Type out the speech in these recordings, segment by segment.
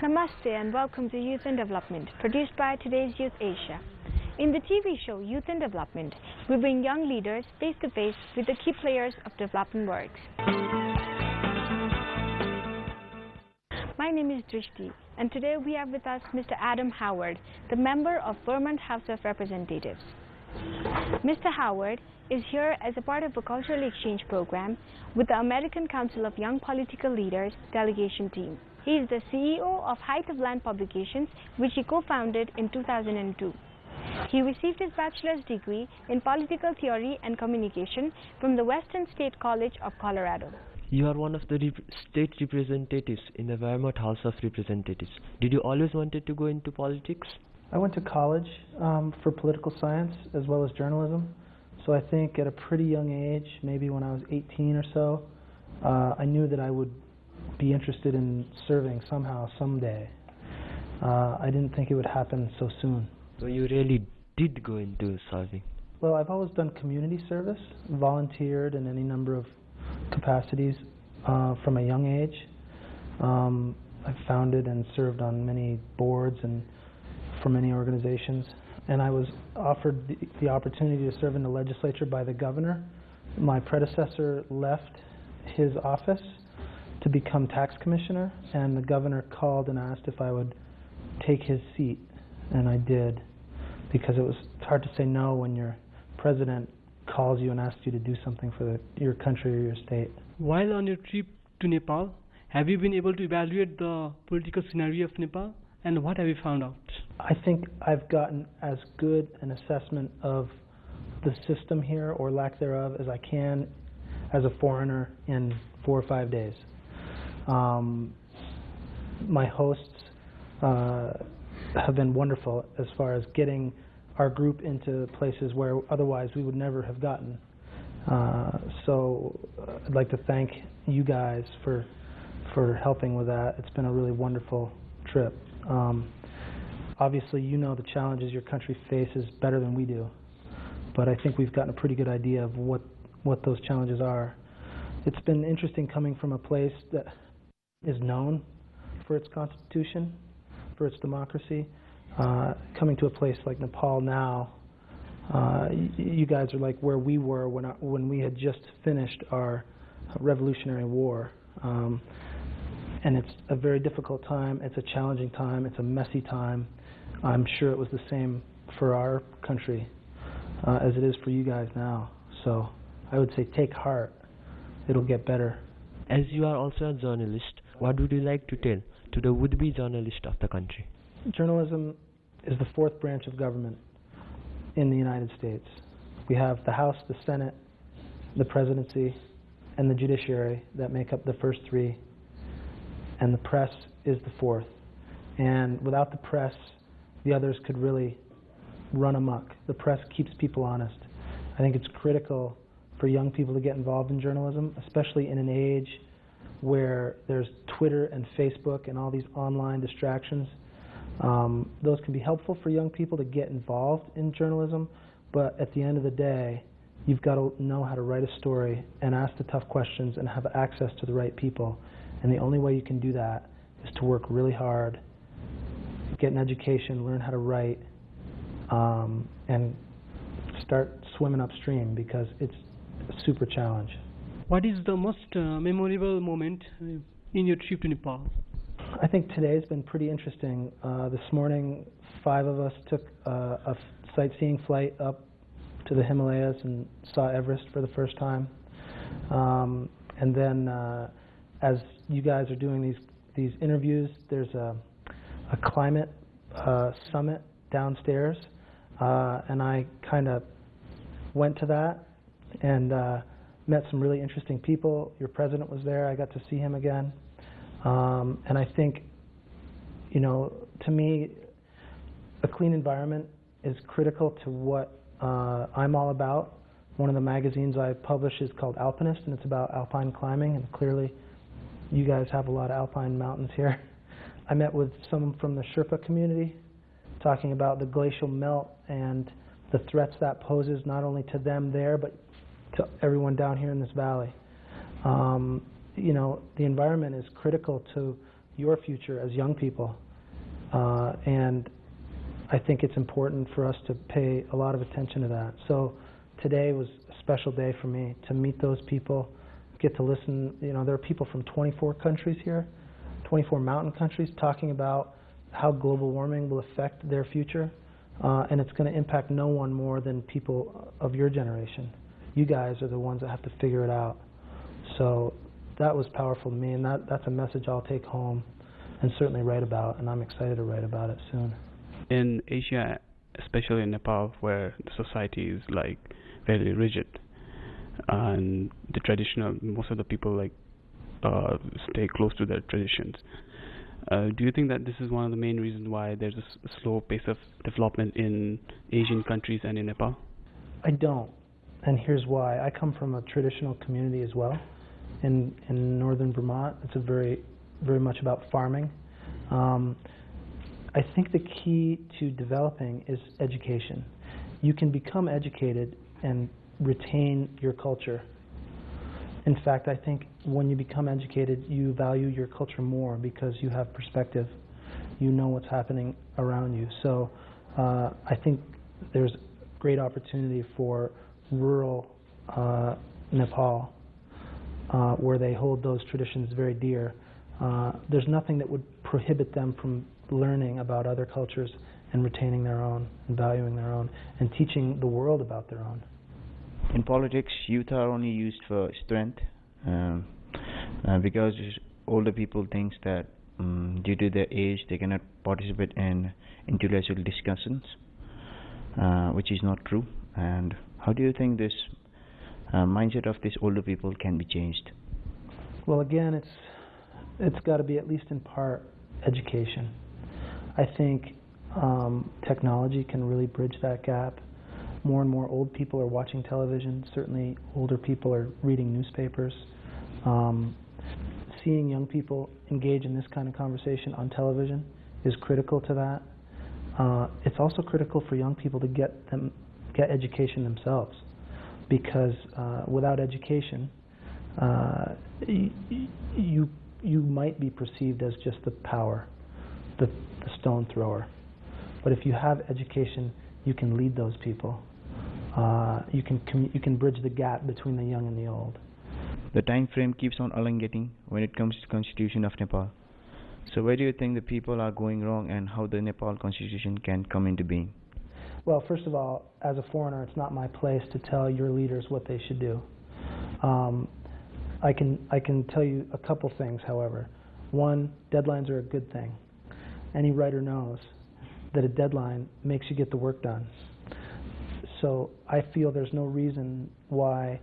Namaste and welcome to Youth in Development, produced by Today's Youth Asia. In the TV show Youth in Development, we bring young leaders face to face with the key players of development works. My name is Drishti, and today we have with us Mr. Adam Howard, the member of Vermont House of Representatives. Mr. Howard is here as a part of a cultural exchange program with the American Council of Young Political Leaders delegation team. He is the CEO of Height of Land Publications, which he co-founded in 2002. He received his bachelor's degree in political theory and communication from the Western State College of Colorado. You are one of the state representatives in the Vermont House of Representatives. Did you always wanted to go into politics? I went to college for political science as well as journalism. So I think at a pretty young age, maybe when I was 18 or so, I knew that I would be interested in serving somehow, someday. I didn't think it would happen so soon. So you really did go into serving? Well, I've always done community service, volunteered in any number of capacities from a young age. I've founded and served on many boards and for many organizations. And I was offered the opportunity to serve in the legislature by the governor. My predecessor left his office to become tax commissioner, and the governor called and asked if I would take his seat, and I did, because it's hard to say no when your president calls you and asks you to do something for your country or your state. While on your trip to Nepal, have you been able to evaluate the political scenario of Nepal, and what have you found out? I think I've gotten as good an assessment of the system here, or lack thereof, as I can as a foreigner in 4 or 5 days. My hosts have been wonderful as far as getting our group into places where otherwise we would never have gotten. So I'd like to thank you guys for helping with that. It's been a really wonderful trip. Obviously, you know the challenges your country faces better than we do, but I think we've gotten a pretty good idea of what those challenges are. It's been interesting coming from a place that is known for its constitution, for its democracy. Coming to a place like Nepal now, you guys are like where we were when we had just finished our Revolutionary War. And it's a very difficult time, it's a challenging time, it's a messy time. I'm sure it was the same for our country as it is for you guys now. So I would say take heart, it'll get better. As you are also a journalist, what would you like to tell to the would-be journalist of the country? Journalism is the 4th branch of government in the United States. We have the House, the Senate, the presidency, and the judiciary that make up the first 3, and the press is the 4th. And without the press, the others could really run amok. The press keeps people honest. I think it's critical for young people to get involved in journalism, especially in an age where there's Twitter and Facebook and all these online distractions. Those can be helpful for young people to get involved in journalism, but at the end of the day, you've got to know how to write a story and ask the tough questions and have access to the right people. And the only way you can do that is to work really hard, get an education, learn how to write, and start swimming upstream, because it's a super challenge. What is the most memorable moment in your trip to Nepal? I think today's been pretty interesting. This morning, 5 of us took a sightseeing flight up to the Himalayas and saw Everest for the first time. And then as you guys are doing these interviews, there's a climate summit downstairs, and I kind of went to that and met some really interesting people. Your president was there. I got to see him again. And I think, you know, to me, a clean environment is critical to what I'm all about. One of the magazines I publish is called Alpinist, and it's about alpine climbing, and clearly you guys have a lot of alpine mountains here. I met with someone from the Sherpa community talking about the glacial melt and the threats that poses not only to them there, but to everyone down here in this valley. You know, the environment is critical to your future as young people. And I think it's important for us to pay a lot of attention to that. So today was a special day for me to meet those people, get to listen. You know, there are people from 24 countries here, 24 mountain countries, talking about how global warming will affect their future. And it's going to impact no one more than people of your generation. You guys are the ones that have to figure it out. So that was powerful to me, and that's a message I'll take home and certainly write about, and I'm excited to write about it soon. In Asia, especially in Nepal, where the society is like very rigid, and the traditional, most of the people like stay close to their traditions. Do you think that this is one of the main reasons why there's a slow pace of development in Asian countries and in Nepal? I don't, and here's why. I come from a traditional community as well in northern Vermont. It's very much about farming. I think the key to developing is education. You can become educated and retain your culture. In fact, I think when you become educated, you value your culture more because you have perspective. You know what's happening around you. So I think there's great opportunity for rural Nepal, where they hold those traditions very dear. There's nothing that would prohibit them from learning about other cultures and retaining their own and valuing their own and teaching the world about their own. In politics, youth are only used for strength because older people think that due to their age they cannot participate in intellectual discussions, which is not true. And how do you think this mindset of these older people can be changed? Well, again, it's got to be at least in part education. I think technology can really bridge that gap. More and more old people are watching television. Certainly older people are reading newspapers. Seeing young people engage in this kind of conversation on television is critical to that. It's also critical for young people to get education themselves, because without education, you might be perceived as just the power, the stone thrower. But if you have education, you can lead those people. You can bridge the gap between the young and the old. The time frame keeps on elongating when it comes to the Constitution of Nepal. So where do you think the people are going wrong, and how the Nepal Constitution can come into being? Well, first of all, as a foreigner, it's not my place to tell your leaders what they should do. I can tell you a couple things, however. One, deadlines are a good thing. Any writer knows that a deadline makes you get the work done. So I feel there's no reason why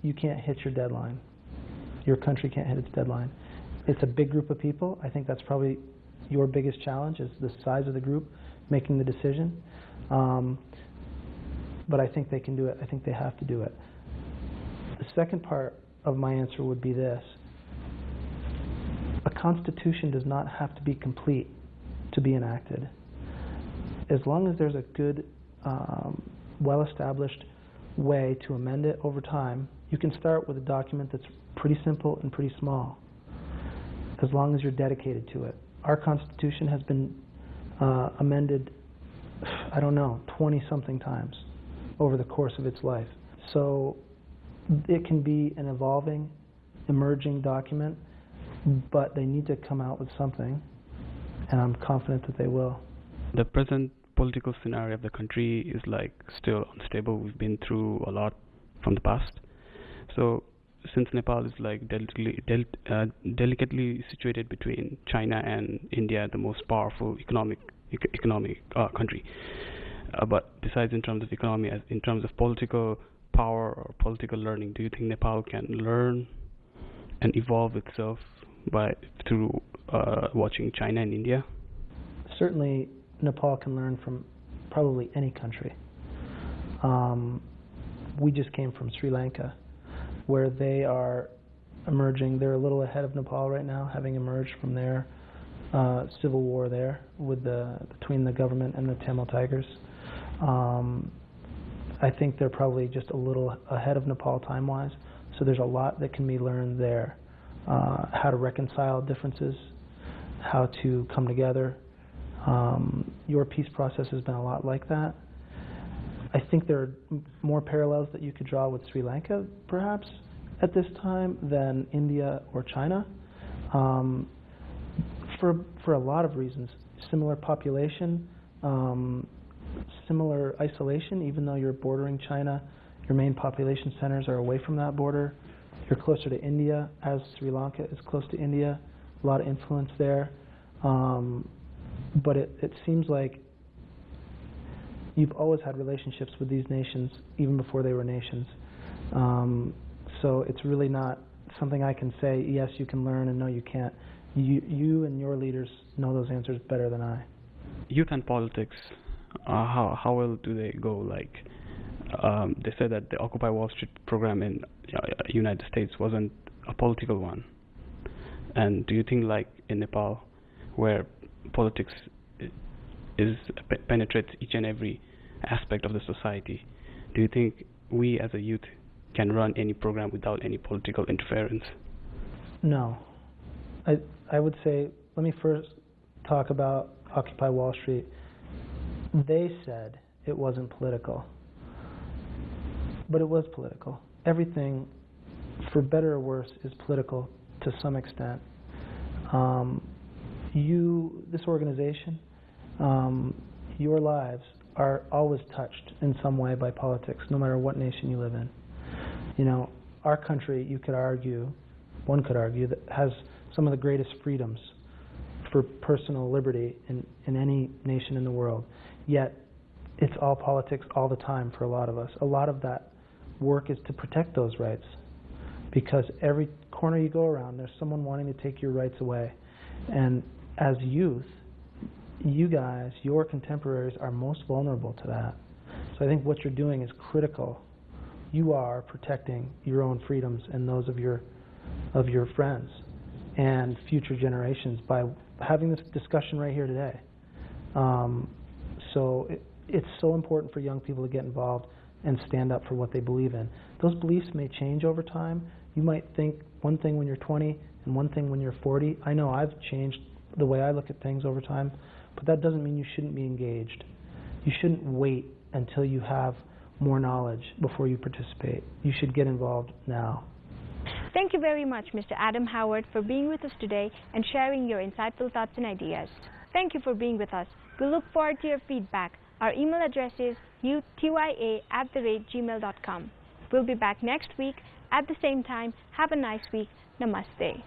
you can't hit your deadline. Your country can't hit its deadline. It's a big group of people. I think that's probably your biggest challenge, is the size of the group making the decision. But I think they can do it. I think they have to do it. The second part of my answer would be this. A constitution does not have to be complete to be enacted. As long as there's a good, well-established way to amend it over time, you can start with a document that's pretty simple and pretty small, as long as you're dedicated to it. Our Constitution has been amended, I don't know, 20-something times over the course of its life. So it can be an evolving, emerging document, but they need to come out with something, and I'm confident that they will. The present political scenario of the country is like still unstable. We've been through a lot from the past. So since Nepal is like delicately situated between China and India, the most powerful economic country, but besides in terms of economy, as in terms of political power or political learning, do you think Nepal can learn and evolve itself through watching China and India? Certainly Nepal can learn from probably any country. We just came from Sri Lanka, where they are emerging. They're a little ahead of Nepal right now, having emerged from their civil war there between the government and the Tamil Tigers. I think they're probably just a little ahead of Nepal time-wise, so there's a lot that can be learned there. how to reconcile differences, how to come together. Your peace process has been a lot like that. I think there are more parallels that you could draw with Sri Lanka, perhaps, at this time than India or China, for a lot of reasons. Similar population, similar isolation, even though you're bordering China, your main population centers are away from that border. You're closer to India, as Sri Lanka is close to India. A lot of influence there. But it seems like you've always had relationships with these nations, even before they were nations. So it's really not something I can say, yes, you can learn, and no, you can't. You and your leaders know those answers better than I. Youth and politics, how well do they go? Like, they said that the Occupy Wall Street program in United States wasn't a political one. And do you think, like in Nepal, where politics penetrates each and every aspect of the society, do you think we as a youth can run any program without any political interference? No. I would say, let me first talk about Occupy Wall Street. They said it wasn't political, but it was political. Everything, for better or worse, is political to some extent. This organization, your lives are always touched in some way by politics, no matter what nation you live in. You know, our country, one could argue, that has some of the greatest freedoms for personal liberty in any nation in the world. Yet, it's all politics all the time for a lot of us. A lot of that work is to protect those rights, because every corner you go around, there's someone wanting to take your rights away. And as youth, you guys, your contemporaries, are most vulnerable to that. So I think what you're doing is critical. You are protecting your own freedoms and those of your friends and future generations by having this discussion right here today. So it's so important for young people to get involved and stand up for what they believe in. Those beliefs may change over time. You might think one thing when you're 20 and one thing when you're 40. I know I've changed the way I look at things over time, but that doesn't mean you shouldn't be engaged. You shouldn't wait until you have more knowledge before you participate. You should get involved now. Thank you very much, Mr. Adam Howard, for being with us today and sharing your insightful thoughts and ideas. Thank you for being with us. We look forward to your feedback. Our email address is youthTYA@gmail.com. We'll be back next week at the same time. Have a nice week. Namaste.